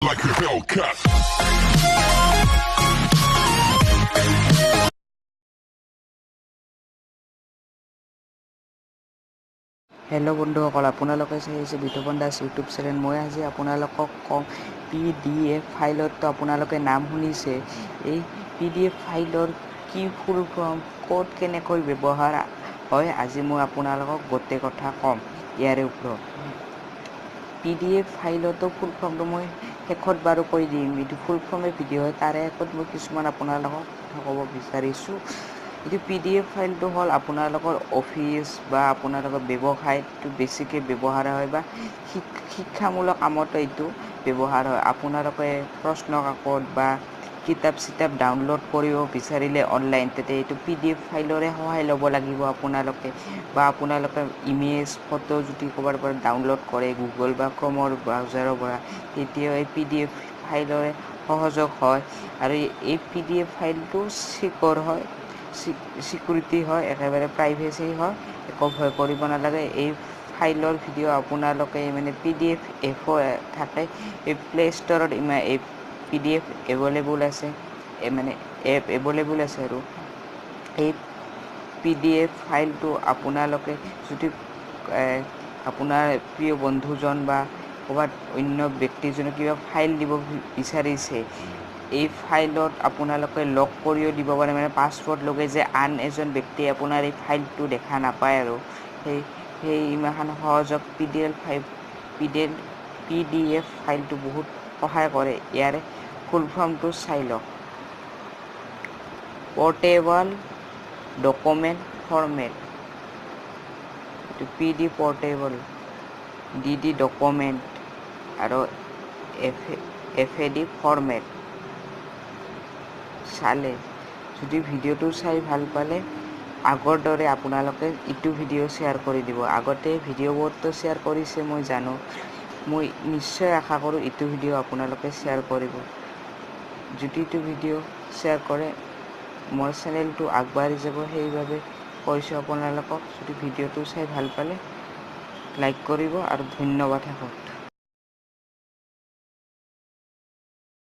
like a Hellcat. Hello' বন্ধুসকল, আপোনালোকে চাই আছে বিতুপন দাস ইউটিউব চেনেল। মই আজি আপোনালোকক কম PDF ফাইলত আপোনালোকে নাম শুনিছে। এই PDF ফাইলৰ কি ফুল ফৰ্ম, ক'ত কেনেকৈ ব্যৱহাৰ হয়, আজি মই আপোনালোকক গোটেই কথা ক'ম ইয়াৰে ওপৰত। PDF ফাইলতো ফুল ফৰ্মটো মই শেষত বাৰু কৈ দিম, এইটো ফুল ফৰ্মে ভিডিঅ' হয়, তাৰে শেষত মই কিছুমান আপোনালোকক কথা ক'ব বিচাৰিছোঁ। এইটো PDF ফাইলটো হ'ল আপোনালোকৰ অফিচ বা আপোনালোকৰ ব্যৱসায়টো বেছিকৈ ব্যৱহাৰ হয় বা শিক্ষামূলক কামতো এইটো ব্যৱহাৰ হয়। আপোনালোকে প্ৰশ্ন কাকত বা কিতাপ চিতাপ ডাউনলোড কৰিব বিচাৰিলে অনলাইন, তেতিয়া এইটো PDF ফাইলৰে সহায় ল'ব লাগিব আপোনালোকে। বা আপোনালোকে ইমেজ ফটো যদি ক'ৰবাৰ পৰা ডাউনলোড কৰে গুগল বা ক্ৰমৰ ব্ৰাউজাৰৰ পৰা, তেতিয়াও এই PDF ফাইলৰে সহযোগ হয়। আৰু এই PDF ফাইলটো চিকিউৰ হয়, চিকিউৰিটি হয়, একেবাৰে প্ৰাইভেচি হয়, একো ভয় কৰিব নালাগে। এই ফাইলৰ ভিডিঅ' আপোনালোকে PDF থাকে, এই প্লে ষ্টৰত এই PDF এভেইলেবল আছে, এপ এভেইলেবল আছে। আৰু এই PDF ফাইলটো আপোনালোকে যদি আপোনাৰ প্ৰিয় বন্ধুজন বা ক'ৰবাত অন্য ব্যক্তিজনক কিবা ফাইল দিব বিচাৰিছে, এই ফাইলত আপোনালোকে লক কৰিও দিব পাৰে, পাছৱৰ্ড লগাই যে আন এজন ব্যক্তিয়ে আপোনাৰ এই ফাইলটো দেখা নাপায়। আৰু সেই ইমান সহযোগ PDF ফাইলটো বহুত সহায় কৰে। ইয়াৰে ফুল ফৰ্মটো চাই লওক। পৰ্টেবল ডকুমেণ্ট ফৰ্মেট, এইটো PD পৰ্টেবল, DD ডকুমেণ্ট আৰু FAD ফৰ্মেট। চালে যদি ভিডিঅ'টো চাই ভাল পালে আগৰ দৰে আপোনালোকে ইটো ভিডিঅ' শ্বেয়াৰ কৰি দিব। আগতে ভিডিঅ'বোৰতো শ্বেয়াৰ কৰিছে মই জানো, মই নিশ্চয় আশা কৰোঁ ইটো ভিডিঅ' আপোনালোকে শ্বেয়াৰ কৰিব। যদি ইটো ভিডিঅ' শ্বেয়াৰ কৰে মোৰ চেনেলটো আগবাঢ়ি যাব, সেইবাবে কৈছোঁ আপোনালোকক। যদি ভিডিঅ'টো চাই ভাল পালে লাইক কৰিব আৰু ধন্যবাদ।